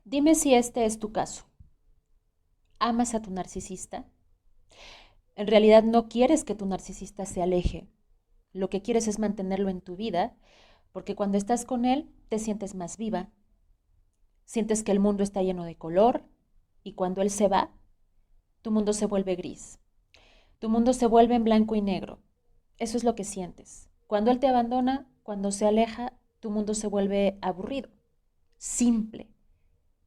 Dime si este es tu caso. ¿Amas a tu narcisista? En realidad no quieres que tu narcisista se aleje. Lo que quieres es mantenerlo en tu vida, porque cuando estás con él te sientes más viva, sientes que el mundo está lleno de color y cuando él se va, tu mundo se vuelve gris. Tu mundo se vuelve en blanco y negro. Eso es lo que sientes. Cuando él te abandona, cuando se aleja, tu mundo se vuelve aburrido, simple,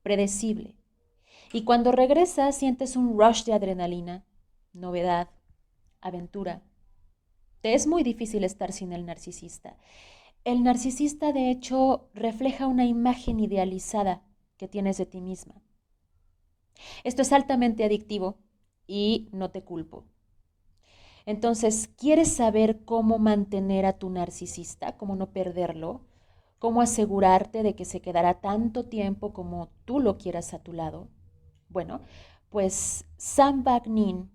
predecible. Y cuando regresas sientes un rush de adrenalina, novedad, aventura. Te es muy difícil estar sin el narcisista. El narcisista, de hecho, refleja una imagen idealizada que tienes de ti misma. Esto es altamente adictivo y no te culpo. Entonces, ¿quieres saber cómo mantener a tu narcisista, cómo no perderlo? ¿Cómo asegurarte de que se quedará tanto tiempo como tú lo quieras a tu lado? Bueno, pues Sam Bagnin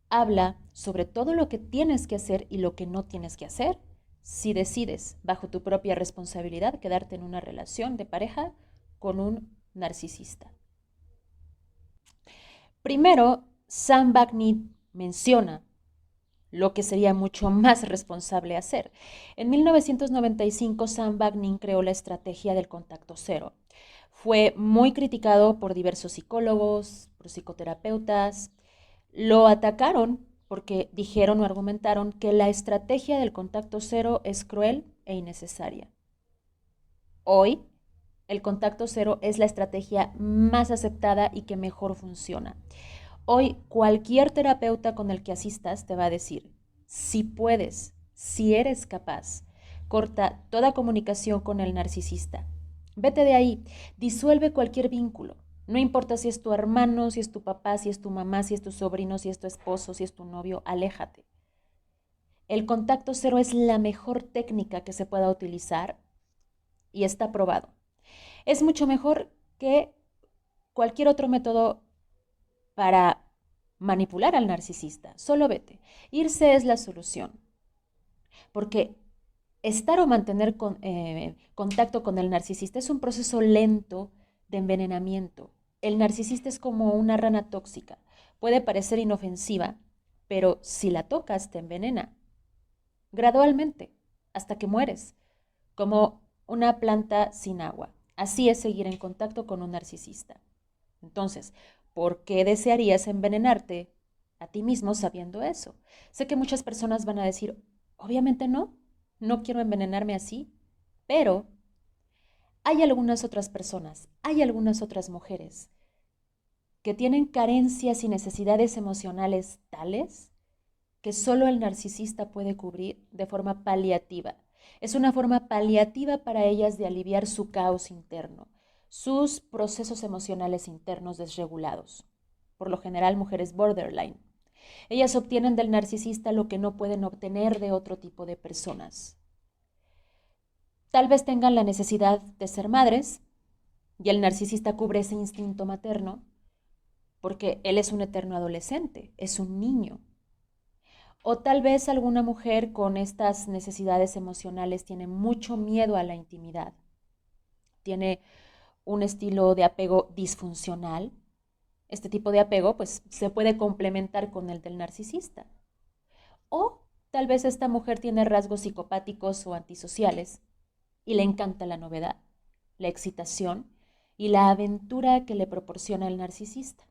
habla sobre todo lo que tienes que hacer y lo que no tienes que hacer si decides, bajo tu propia responsabilidad, quedarte en una relación de pareja con un narcisista. Primero, Sam Bagni menciona lo que sería mucho más responsable hacer. En 1995, Sam Bagnin creó la estrategia del contacto cero. Fue muy criticado por diversos psicólogos, por psicoterapeutas. Lo atacaron porque dijeron o argumentaron que la estrategia del contacto cero es cruel e innecesaria. Hoy, el contacto cero es la estrategia más aceptada y que mejor funciona. Hoy, cualquier terapeuta con el que asistas te va a decir, si puedes, si eres capaz, corta toda comunicación con el narcisista. Vete de ahí, disuelve cualquier vínculo. No importa si es tu hermano, si es tu papá, si es tu mamá, si es tu sobrino, si es tu esposo, si es tu novio, aléjate. El contacto cero es la mejor técnica que se pueda utilizar y está probado. Es mucho mejor que cualquier otro método para manipular al narcisista. Solo vete. Irse es la solución. Porque estar o mantener contacto con el narcisista es un proceso lento de envenenamiento. El narcisista es como una rana tóxica. Puede parecer inofensiva, pero si la tocas te envenena. Gradualmente, hasta que mueres. Como una planta sin agua. Así es seguir en contacto con un narcisista. Entonces, ¿por qué desearías envenenarte a ti mismo sabiendo eso? Sé que muchas personas van a decir, obviamente no, no quiero envenenarme así, pero hay algunas otras personas, hay algunas otras mujeres que tienen carencias y necesidades emocionales tales que solo el narcisista puede cubrir de forma paliativa. Es una forma paliativa para ellas de aliviar su caos interno, sus procesos emocionales internos desregulados. Por lo general, mujeres borderline. Ellas obtienen del narcisista lo que no pueden obtener de otro tipo de personas. Tal vez tengan la necesidad de ser madres y el narcisista cubre ese instinto materno porque él es un eterno adolescente, es un niño. O tal vez alguna mujer con estas necesidades emocionales tiene mucho miedo a la intimidad, tiene un estilo de apego disfuncional. Este tipo de apego pues se puede complementar con el del narcisista. O tal vez esta mujer tiene rasgos psicopáticos o antisociales y le encanta la novedad, la excitación y la aventura que le proporciona el narcisista.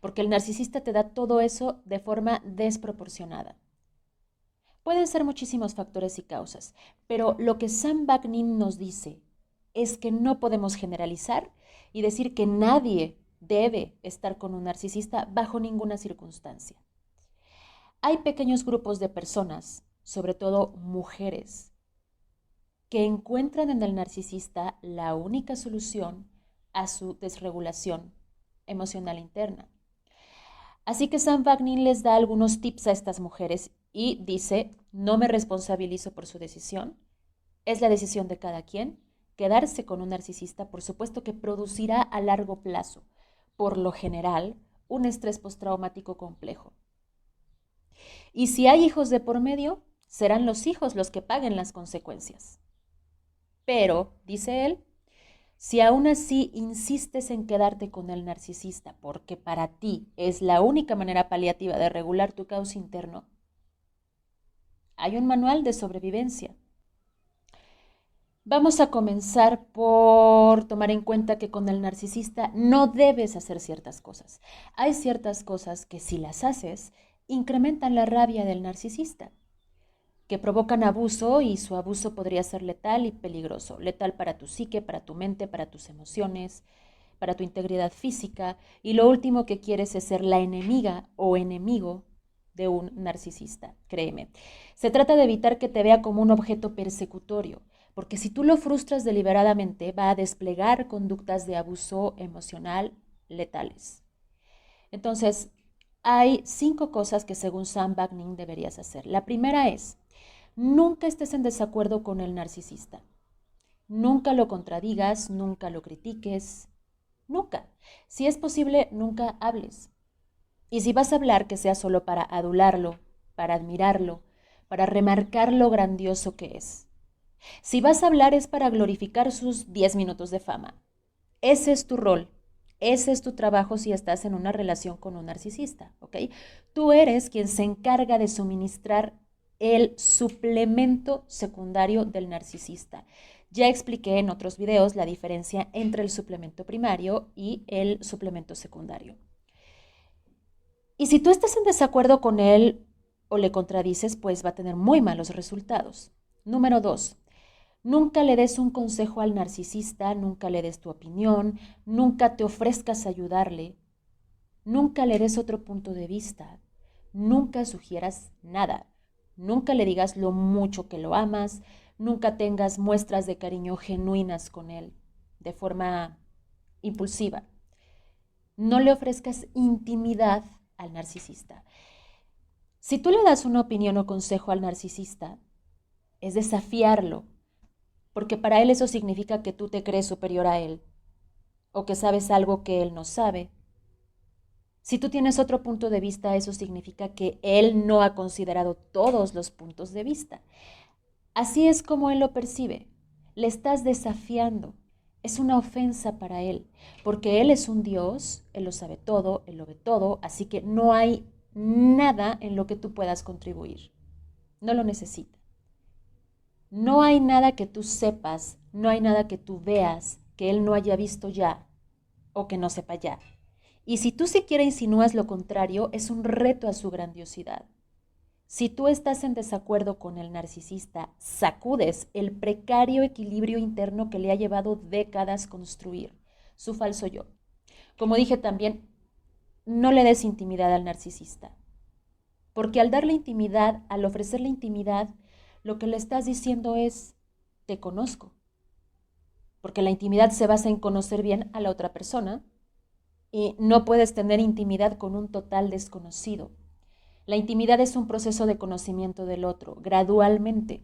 Porque el narcisista te da todo eso de forma desproporcionada. Pueden ser muchísimos factores y causas, pero lo que Sam Bagnin nos dice es que no podemos generalizar y decir que nadie debe estar con un narcisista bajo ninguna circunstancia. Hay pequeños grupos de personas, sobre todo mujeres, que encuentran en el narcisista la única solución a su desregulación emocional interna. Así que Sam Bagnin les da algunos tips a estas mujeres y dice, no me responsabilizo por su decisión, es la decisión de cada quien. Quedarse con un narcisista, por supuesto que producirá a largo plazo, por lo general, un estrés postraumático complejo. Y si hay hijos de por medio, serán los hijos los que paguen las consecuencias. Pero, dice él, Si aún así insistes en quedarte con el narcisista porque para ti es la única manera paliativa de regular tu caos interno, hay un manual de sobrevivencia. Vamos a comenzar por tomar en cuenta que con el narcisista no debes hacer ciertas cosas. Hay ciertas cosas que si las haces, incrementan la rabia del narcisista, que provocan abuso y su abuso podría ser letal y peligroso. Letal para tu psique, para tu mente, para tus emociones, para tu integridad física. Y lo último que quieres es ser la enemiga o enemigo de un narcisista, créeme. Se trata de evitar que te vea como un objeto persecutorio, porque si tú lo frustras deliberadamente, va a desplegar conductas de abuso emocional letales. Entonces, hay 5 cosas que según Sam Bagnin deberías hacer. La primera es, nunca estés en desacuerdo con el narcisista. Nunca lo contradigas, nunca lo critiques, nunca. Si es posible, nunca hables. Y si vas a hablar, que sea solo para adularlo, para admirarlo, para remarcar lo grandioso que es. Si vas a hablar es para glorificar sus 10 minutos de fama. Ese es tu rol, ese es tu trabajo si estás en una relación con un narcisista, ¿ok? Tú eres quien se encarga de suministrar el suplemento secundario del narcisista. Ya expliqué en otros videos la diferencia entre el suplemento primario y el suplemento secundario. Y si tú estás en desacuerdo con él o le contradices, pues va a tener muy malos resultados. Número 2. Nunca le des un consejo al narcisista, nunca le des tu opinión, nunca te ofrezcas a ayudarle, nunca le des otro punto de vista, nunca sugieras nada, nunca le digas lo mucho que lo amas, nunca tengas muestras de cariño genuinas con él, de forma impulsiva. No le ofrezcas intimidad al narcisista. Si tú le das una opinión o consejo al narcisista, es desafiarlo, porque para él eso significa que tú te crees superior a él o que sabes algo que él no sabe. Si tú tienes otro punto de vista, eso significa que él no ha considerado todos los puntos de vista. Así es como él lo percibe. Le estás desafiando. Es una ofensa para él, porque él es un Dios, él lo sabe todo, él lo ve todo, así que no hay nada en lo que tú puedas contribuir. No lo necesita. No hay nada que tú sepas, no hay nada que tú veas que él no haya visto ya o que no sepa ya. Y si tú siquiera insinúas lo contrario, es un reto a su grandiosidad. Si tú estás en desacuerdo con el narcisista, sacudes el precario equilibrio interno que le ha llevado décadas construir, su falso yo. Como dije también, no le des intimidad al narcisista, porque al darle intimidad, al ofrecerle intimidad, lo que le estás diciendo es, te conozco, porque la intimidad se basa en conocer bien a la otra persona y no puedes tener intimidad con un total desconocido. La intimidad es un proceso de conocimiento del otro, gradualmente,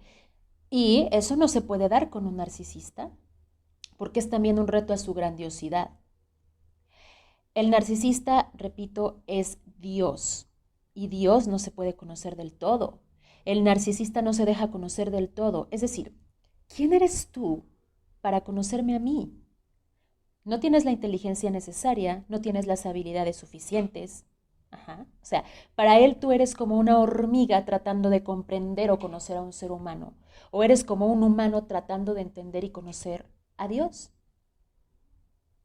y eso no se puede dar con un narcisista, porque es también un reto a su grandiosidad. El narcisista, repito, es Dios, y Dios no se puede conocer del todo. El narcisista no se deja conocer del todo. Es decir, ¿quién eres tú para conocerme a mí? No tienes la inteligencia necesaria, no tienes las habilidades suficientes. O sea, para él tú eres como una hormiga tratando de comprender o conocer a un ser humano, o eres como un humano tratando de entender y conocer a Dios.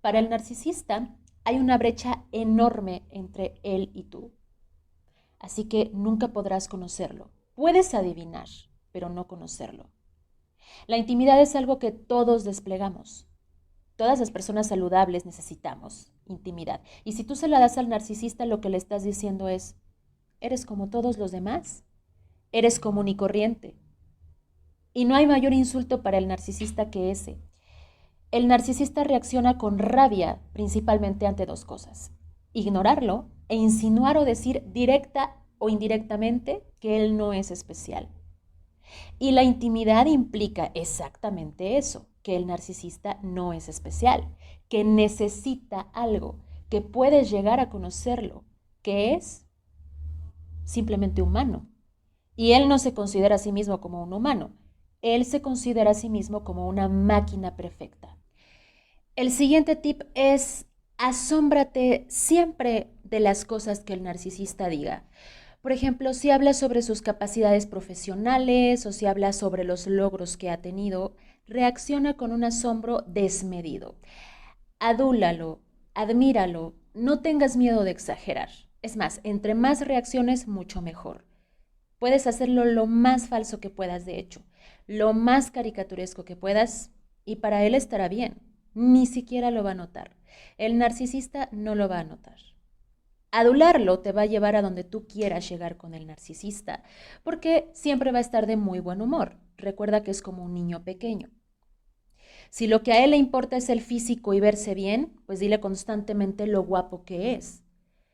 Para el narcisista hay una brecha enorme entre él y tú, así que nunca podrás conocerlo. Puedes adivinar, pero no conocerlo. La intimidad es algo que todos desplegamos. Todas las personas saludables necesitamos intimidad. Y si tú se la das al narcisista, lo que le estás diciendo es, eres como todos los demás, eres común y corriente. Y no hay mayor insulto para el narcisista que ese. El narcisista reacciona con rabia principalmente ante 2 cosas. Ignorarlo e insinuar o decir directa o indirectamente que él no es especial. Y la intimidad implica exactamente eso, que el narcisista no es especial, que necesita algo, que puedes llegar a conocerlo, que es simplemente humano. Y él no se considera a sí mismo como un humano, él se considera a sí mismo como una máquina perfecta. El siguiente tip es asómbrate siempre de las cosas que el narcisista diga. Por ejemplo, si habla sobre sus capacidades profesionales o si habla sobre los logros que ha tenido, reacciona con un asombro desmedido. Adúlalo, admíralo, no tengas miedo de exagerar. Es más, entre más reacciones, mucho mejor. Puedes hacerlo lo más falso que puedas, de hecho, lo más caricaturesco que puedas, y para él estará bien. Ni siquiera lo va a notar. El narcisista no lo va a notar. Adularlo te va a llevar a donde tú quieras llegar con el narcisista, porque siempre va a estar de muy buen humor. Recuerda que es como un niño pequeño. Si lo que a él le importa es el físico y verse bien, pues dile constantemente lo guapo que es.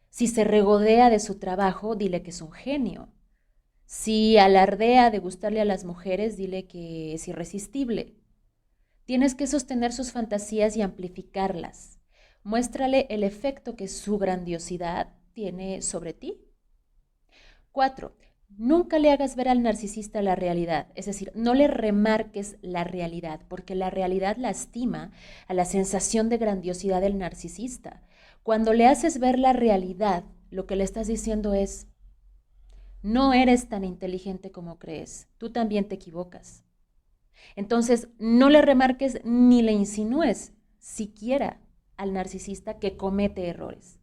Si se regodea de su trabajo, dile que es un genio. Si alardea de gustarle a las mujeres, dile que es irresistible. Tienes que sostener sus fantasías y amplificarlas. Muéstrale el efecto que su grandiosidad tiene sobre ti. 4. Nunca le hagas ver al narcisista la realidad, es decir, no le remarques la realidad, porque la realidad lastima a la sensación de grandiosidad del narcisista. Cuando le haces ver la realidad, lo que le estás diciendo es, no eres tan inteligente como crees, tú también te equivocas. Entonces, no le remarques ni le insinúes siquiera al narcisista que comete errores.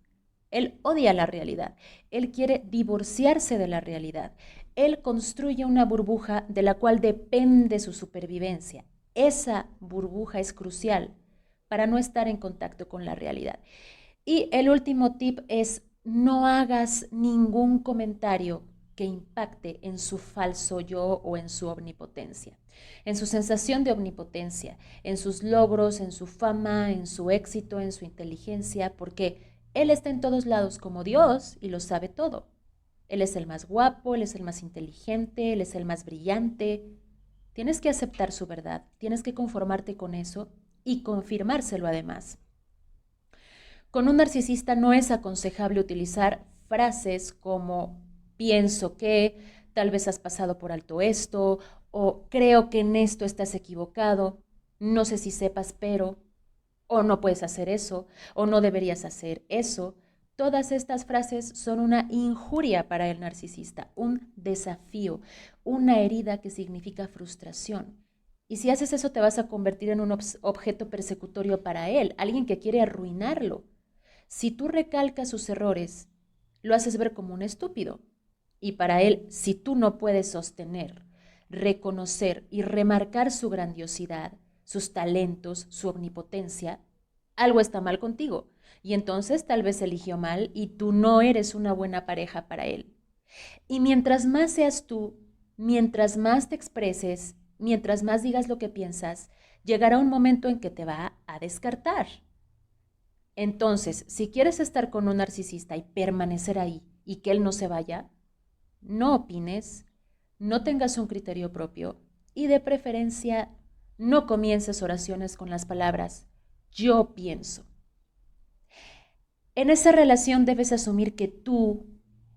Él odia la realidad. Él quiere divorciarse de la realidad. Él construye una burbuja de la cual depende su supervivencia. Esa burbuja es crucial para no estar en contacto con la realidad. Y el último tip es no hagas ningún comentario que impacte en su falso yo o en su omnipotencia, en su sensación de omnipotencia, en sus logros, en su fama, en su éxito, en su inteligencia, porque él está en todos lados como Dios y lo sabe todo. Él es el más guapo, él es el más inteligente, él es el más brillante. Tienes que aceptar su verdad, tienes que conformarte con eso y confirmárselo además. Con un narcisista no es aconsejable utilizar frases como pienso que, tal vez has pasado por alto esto, o creo que en esto estás equivocado, no sé si sepas, pero, o no puedes hacer eso, o no deberías hacer eso. Todas estas frases son una injuria para el narcisista, un desafío, una herida que significa frustración. Y si haces eso te vas a convertir en un objeto persecutorio para él, alguien que quiere arruinarlo. Si tú recalcas sus errores, lo haces ver como un estúpido. Y para él, si tú no puedes sostener, reconocer y remarcar su grandiosidad, sus talentos, su omnipotencia, algo está mal contigo. Y entonces tal vez eligió mal y tú no eres una buena pareja para él. Y mientras más seas tú, mientras más te expreses, mientras más digas lo que piensas, llegará un momento en que te va a descartar. Entonces, si quieres estar con un narcisista y permanecer ahí y que él no se vaya, no opines, no tengas un criterio propio y de preferencia no comiences oraciones con las palabras yo pienso. En esa relación debes asumir que tú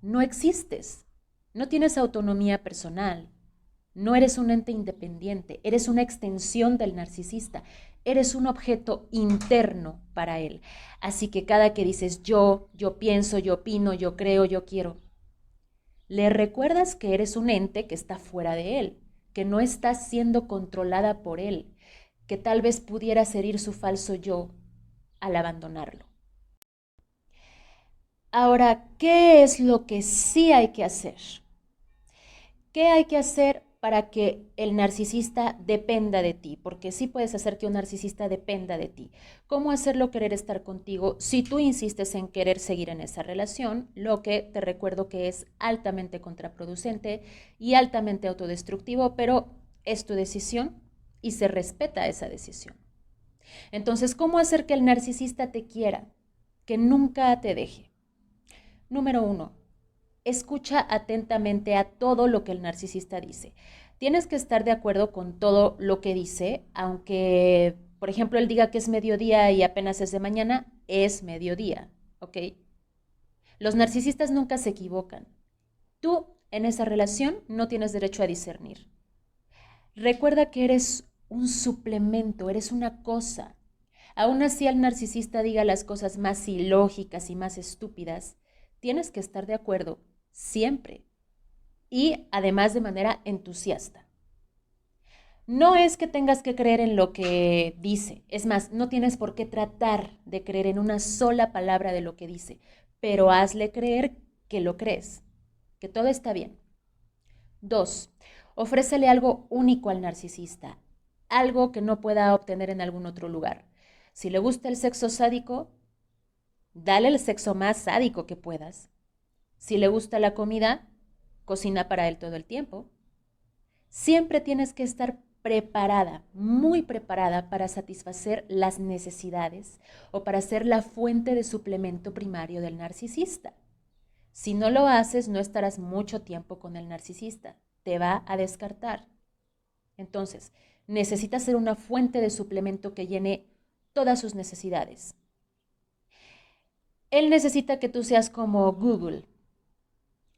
no existes, no tienes autonomía personal, no eres un ente independiente, eres una extensión del narcisista, eres un objeto interno para él. Así que cada que dices yo pienso, yo opino, yo creo, yo quiero, le recuerdas que eres un ente que está fuera de él, que no estás siendo controlada por él, que tal vez pudieras herir su falso yo al abandonarlo. Ahora, ¿qué es lo que sí hay que hacer? ¿Qué hay que hacer para que el narcisista dependa de ti? Porque sí puedes hacer que un narcisista dependa de ti. ¿Cómo hacerlo querer estar contigo si tú insistes en querer seguir en esa relación? Lo que te recuerdo que es altamente contraproducente y altamente autodestructivo, pero es tu decisión y se respeta esa decisión. Entonces, ¿cómo hacer que el narcisista te quiera? Que nunca te deje. Número 1, escucha atentamente a todo lo que el narcisista dice. Tienes que estar de acuerdo con todo lo que dice, aunque, por ejemplo, él diga que es mediodía y apenas es de mañana, es mediodía, ¿ok? Los narcisistas nunca se equivocan. Tú, en esa relación, no tienes derecho a discernir. Recuerda que eres un suplemento, eres una cosa. Aún así el narcisista diga las cosas más ilógicas y más estúpidas, tienes que estar de acuerdo siempre y además de manera entusiasta. No es que tengas que creer en lo que dice, es más, no tienes por qué tratar de creer en una sola palabra de lo que dice, pero hazle creer que lo crees, que todo está bien. 2. Ofrécele algo único al narcisista, algo que no pueda obtener en algún otro lugar. Si le gusta el sexo sádico, dale el sexo más sádico que puedas. Si le gusta la comida, cocina para él todo el tiempo. Siempre tienes que estar preparada, muy preparada para satisfacer las necesidades o para ser la fuente de suplemento primario del narcisista. Si no lo haces, no estarás mucho tiempo con el narcisista. Te va a descartar. Entonces, necesitas ser una fuente de suplemento que llene todas sus necesidades. Él necesita que tú seas como Google.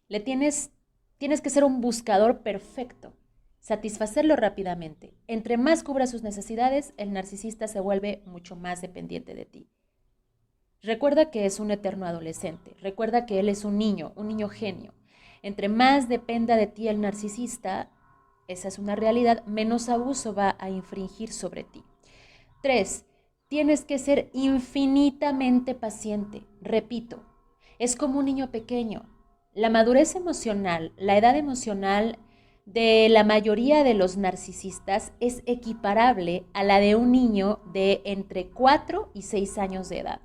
Tienes que ser un buscador perfecto, satisfacerlo rápidamente. Entre más cubra sus necesidades, el narcisista se vuelve mucho más dependiente de ti. Recuerda que es un eterno adolescente, recuerda que él es un niño genio. Entre más dependa de ti el narcisista, esa es una realidad, menos abuso va a infringir sobre ti. 3. Tienes que ser infinitamente paciente. Repito, es como un niño pequeño. La madurez emocional, la edad emocional de la mayoría de los narcisistas es equiparable a la de un niño de entre 4 y 6 años de edad.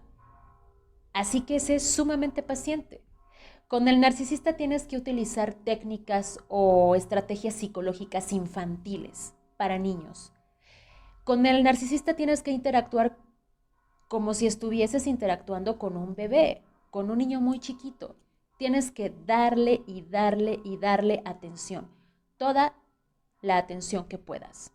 Así que sé sumamente paciente. Con el narcisista tienes que utilizar técnicas o estrategias psicológicas infantiles para niños. Con el narcisista tienes que interactuar como si estuvieses interactuando con un bebé, con un niño muy chiquito. Tienes que darle y darle y darle atención, toda la atención que puedas.